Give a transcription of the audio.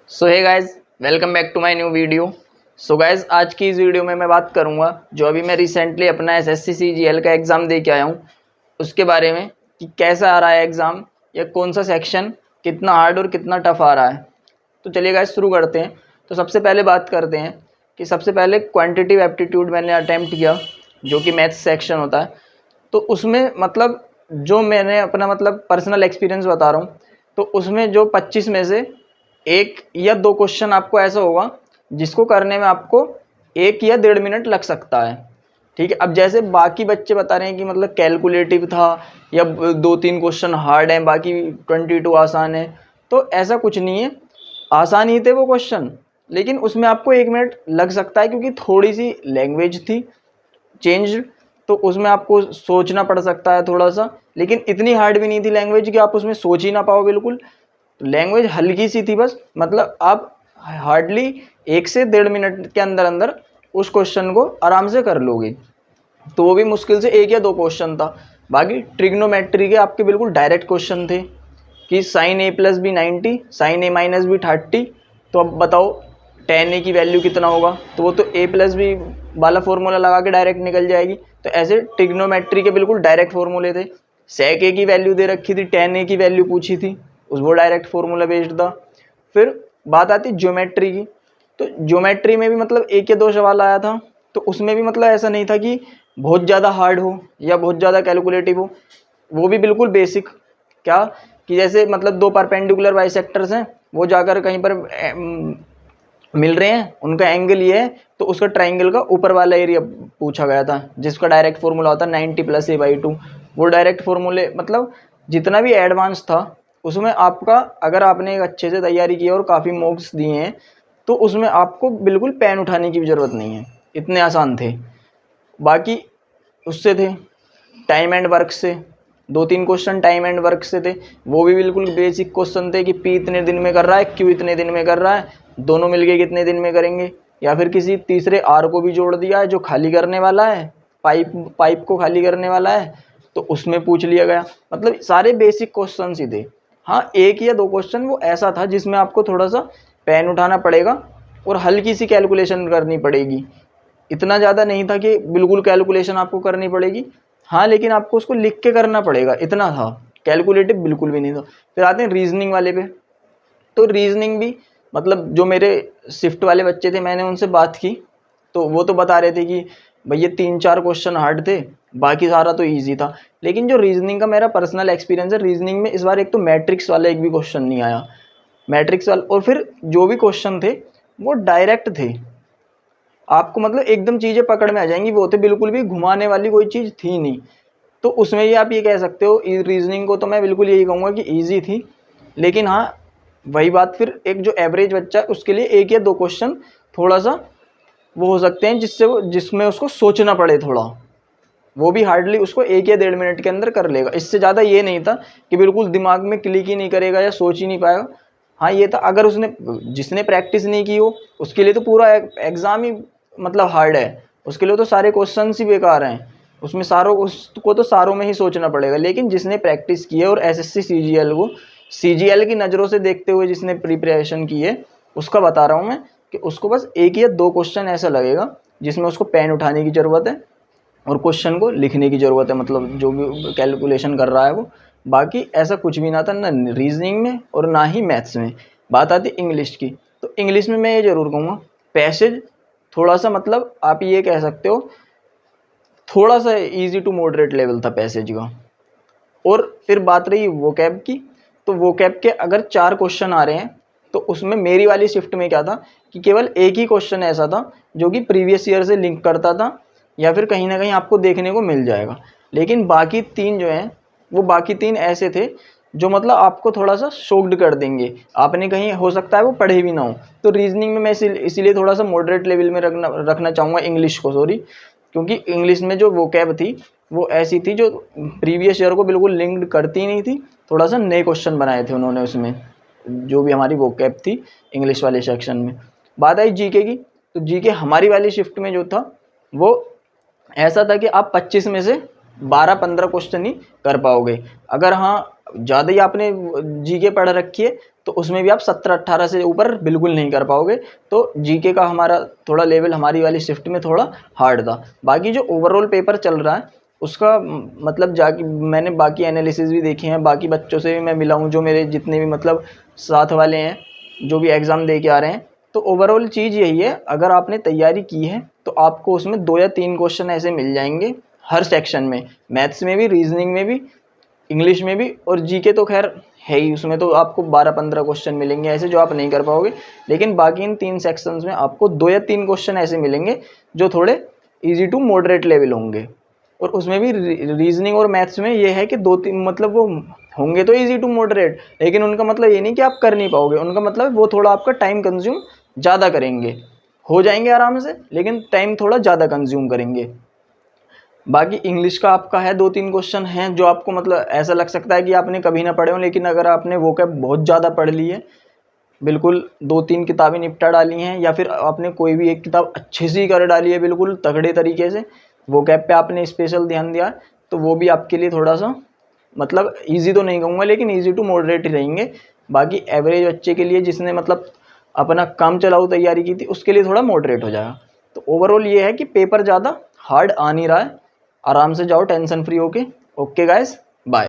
So hey guys, welcome back to my new video. So guys, आज की इस video में मैं बात करूंगा जो अभी मैं रिसेंटली अपना एसएससी सीजीएल का एग्ज़ाम दे के आया हूं उसके बारे में कि कैसा आ रहा है एग्ज़ाम या कौन सा सेक्शन कितना हार्ड और कितना टफ आ रहा है। तो चलिए गाइज शुरू करते हैं। तो सबसे पहले बात करते हैं कि सबसे पहले क्वान्टिटिव एप्टीट्यूड मैंने अटैम्प्ट किया जो कि मैथ्स सेक्शन होता है। तो उसमें मतलब जो मैंने अपना मतलब पर्सनल एक्सपीरियंस बता रहा हूँ, तो उसमें जो 25 में से एक या दो क्वेश्चन आपको ऐसा होगा जिसको करने में आपको 1 या 1.5 मिनट लग सकता है। ठीक है, अब जैसे बाकी बच्चे बता रहे हैं कि मतलब कैलकुलेटिव था या 2-3 क्वेश्चन हार्ड हैं, बाकी 22 आसान है, तो ऐसा कुछ नहीं है। आसान ही थे वो क्वेश्चन, लेकिन उसमें आपको 1 मिनट लग सकता है क्योंकि थोड़ी सी लैंग्वेज थी चेंज, तो उसमें आपको सोचना पड़ सकता है थोड़ा सा, लेकिन इतनी हार्ड भी नहीं थी लैंग्वेज कि आप उसमें सोच ही ना पाओ बिल्कुल। तो लैंग्वेज हल्की सी थी बस, मतलब आप हार्डली 1 से 1.5 मिनट के अंदर अंदर उस क्वेश्चन को आराम से कर लोगे। तो वो भी मुश्किल से 1 या 2 क्वेश्चन था। बाकी ट्रिग्नोमेट्री के आपके बिल्कुल डायरेक्ट क्वेश्चन थे कि साइन ए प्लस बी 90, साइन ए माइनस बी 30। तो अब बताओ टेन ए की वैल्यू कितना होगा, तो वो तो ए प्लस बी वाला फॉर्मूला लगा के डायरेक्ट निकल जाएगी। तो ऐसे ट्रिग्नोमेट्री के बिल्कुल डायरेक्ट फॉर्मूले थे। सेक ए की वैल्यू दे रखी थी, टेन ए की वैल्यू पूछी थी, उस वो डायरेक्ट फॉर्मूला बेस्ड था। फिर बात आती ज्योमेट्री की, तो ज्योमेट्री में भी मतलब 1 या 2 सवाल आया था। तो उसमें भी मतलब ऐसा नहीं था कि बहुत ज़्यादा हार्ड हो या बहुत ज़्यादा कैलकुलेटिव हो, वो भी बिल्कुल बेसिक। क्या कि जैसे मतलब 2 परपेंडिकुलर बाइसेक्टर्स हैं, वो जाकर कहीं पर मिल रहे हैं, उनका एंगल ये है, तो उसका ट्राइंगल का ऊपर वाला एरिया पूछा गया था जिसका डायरेक्ट फॉर्मूला होता है 90 + a/2। वो डायरेक्ट फॉर्मूले मतलब जितना भी एडवांस था उसमें आपका, अगर आपने एक अच्छे से तैयारी की है और काफ़ी मॉक्स दिए हैं, तो उसमें आपको बिल्कुल पेन उठाने की भी ज़रूरत नहीं है, इतने आसान थे। बाकी उससे थे टाइम एंड वर्क से, 2-3 क्वेश्चन टाइम एंड वर्क से थे। वो भी बिल्कुल बेसिक क्वेश्चन थे कि पी इतने दिन में कर रहा है, क्यू इतने दिन में कर रहा है, दोनों मिलके कितने दिन में करेंगे, या फिर किसी तीसरे आर को भी जोड़ दिया है जो खाली करने वाला है, पाइप को खाली करने वाला है, तो उसमें पूछ लिया गया। मतलब सारे बेसिक क्वेश्चन ही थे। हाँ, 1 या 2 क्वेश्चन वो ऐसा था जिसमें आपको थोड़ा सा पेन उठाना पड़ेगा और हल्की सी कैलकुलेशन करनी पड़ेगी। इतना ज़्यादा नहीं था कि बिल्कुल कैलकुलेशन आपको करनी पड़ेगी, हाँ, लेकिन आपको उसको लिख के करना पड़ेगा, इतना था। कैलकुलेटिव बिल्कुल भी नहीं था। फिर आते हैं रीजनिंग वाले पे। तो रीजनिंग भी मतलब जो मेरे शिफ्ट वाले बच्चे थे, मैंने उनसे बात की, तो वो तो बता रहे थे कि भैया 3-4 क्वेश्चन हार्ड थे, बाकी सारा तो ईजी था। लेकिन जो रीजनिंग का मेरा पर्सनल एक्सपीरियंस है, रीजनिंग में इस बार एक तो मैट्रिक्स वाला एक भी क्वेश्चन नहीं आया, मैट्रिक्स वाला, और फिर जो भी क्वेश्चन थे वो डायरेक्ट थे। आपको मतलब एकदम चीज़ें पकड़ में आ जाएंगी, वो तो बिल्कुल भी घुमाने वाली कोई चीज़ थी नहीं। तो उसमें ये आप ये कह सकते हो, रीजनिंग को तो मैं बिल्कुल यही कहूँगा कि ईजी थी। लेकिन हाँ, वही बात, फिर एक जो एवरेज बच्चा है उसके लिए 1 या 2 क्वेश्चन थोड़ा सा वो हो सकते हैं जिसमें उसको सोचना पड़े थोड़ा। वो भी हार्डली उसको 1 या 1.5 मिनट के अंदर कर लेगा। इससे ज़्यादा ये नहीं था कि बिल्कुल दिमाग में क्लिक ही नहीं करेगा या सोच ही नहीं पाएगा। हाँ, ये था अगर जिसने प्रैक्टिस नहीं की हो उसके लिए तो पूरा एग्ज़ाम ही मतलब हार्ड है, उसके लिए तो सारे क्वेश्चन ही बेकार हैं। उसमें उसको तो सारों में ही सोचना पड़ेगा। लेकिन जिसने प्रैक्टिस की है और एसएससी सीजीएल की नज़रों से देखते हुए जिसने प्रिपरेशन की है, उसका बता रहा हूँ मैं कि उसको बस 1 या 2 क्वेश्चन ऐसा लगेगा जिसमें उसको पेन उठाने की ज़रूरत है और क्वेश्चन को लिखने की ज़रूरत है, मतलब जो भी कैलकुलेशन कर रहा है वो। बाकी ऐसा कुछ भी ना था, ना रीजनिंग में और ना ही मैथ्स में। बात आती इंग्लिश की, तो इंग्लिश में मैं ये ज़रूर कहूँगा पैसेज थोड़ा सा मतलब आप ये कह सकते हो थोड़ा सा इजी टू मॉडरेट लेवल था पैसेज का। और फिर बात रही वोकैब की, तो वोकैब के अगर 4 क्वेश्चन आ रहे हैं, तो उसमें मेरी वाली शिफ्ट में क्या था कि केवल एक ही क्वेश्चन ऐसा था जो कि प्रीवियस ईयर से लिंक करता था या फिर कहीं ना कहीं आपको देखने को मिल जाएगा। लेकिन बाकी 3 जो हैं, वो बाकी 3 ऐसे थे जो मतलब आपको थोड़ा सा शॉक्ड कर देंगे, आपने कहीं हो सकता है वो पढ़े भी ना हो। तो रीजनिंग में मैं इसीलिए थोड़ा सा मॉडरेट लेवल में रखना चाहूँगा इंग्लिश को, सॉरी, क्योंकि इंग्लिश में जो वोकैब थी वो ऐसी थी जो प्रीवियस ईयर को बिल्कुल लिंक्ड करती नहीं थी। थोड़ा सा नए क्वेश्चन बनाए थे उन्होंने उसमें, जो भी हमारी वोकैब थी इंग्लिश वाले सेक्शन में। बात आई जीके की, तो जीके हमारी वाली शिफ्ट में जो था वो ऐसा था कि आप 25 में से 12-15 क्वेश्चन ही कर पाओगे। अगर हाँ ज़्यादा ही आपने जीके पढ़ रखी है तो उसमें भी आप 17-18 से ऊपर बिल्कुल नहीं कर पाओगे। तो जीके का हमारा थोड़ा लेवल हमारी वाली शिफ्ट में थोड़ा हार्ड था। बाकी जो ओवरऑल पेपर चल रहा है उसका मतलब जाके मैंने बाकी एनालिसिस भी देखे हैं, बाकी बच्चों से भी मैं मिला हूँ, जो मेरे जितने भी मतलब साथ वाले हैं जो भी एग्ज़ाम दे के आ रहे हैं। तो ओवरऑल चीज़ यही है, अगर आपने तैयारी की है तो आपको उसमें 2 या 3 क्वेश्चन ऐसे मिल जाएंगे हर सेक्शन में, मैथ्स में भी, रीजनिंग में भी, इंग्लिश में भी, और जीके तो खैर है ही, उसमें तो आपको 12-15 क्वेश्चन मिलेंगे ऐसे जो आप नहीं कर पाओगे। लेकिन बाकी इन 3 सेक्शंस में आपको 2 या 3 क्वेश्चन ऐसे मिलेंगे जो थोड़े ईजी टू मॉडरेट लेवल होंगे। और उसमें भी रीजनिंग और मैथ्स में ये है कि 2-3 मतलब वो होंगे तो ईजी टू मॉडरेट, लेकिन उनका मतलब ये नहीं कि आप कर नहीं पाओगे, उनका मतलब वो थोड़ा आपका टाइम कंज्यूम ज़्यादा करेंगे। हो जाएंगे आराम से, लेकिन टाइम थोड़ा ज़्यादा कंज्यूम करेंगे। बाकी इंग्लिश का आपका है 2-3 क्वेश्चन हैं जो आपको मतलब ऐसा लग सकता है कि आपने कभी ना पढ़े हो, लेकिन अगर आपने वो कैब बहुत ज़्यादा पढ़ ली है, बिल्कुल 2-3 किताबें निपटा डाली हैं, या फिर आपने कोई भी एक किताब अच्छी सी कर डाली है बिल्कुल तगड़े तरीके से, वो कैब पे आपने स्पेशल ध्यान दिया, तो वो भी आपके लिए थोड़ा सा मतलब ईजी तो नहीं कहूँगा, लेकिन ईजी टू मॉडरेट ही रहेंगे। बाकी एवरेज बच्चे के लिए जिसने मतलब अपना काम चलाऊ तैयारी की थी उसके लिए थोड़ा मॉडरेट हो जाएगा। तो ओवरऑल ये है कि पेपर ज़्यादा हार्ड आ नहीं रहा है, आराम से जाओ टेंशन फ्री होके। Okay guys.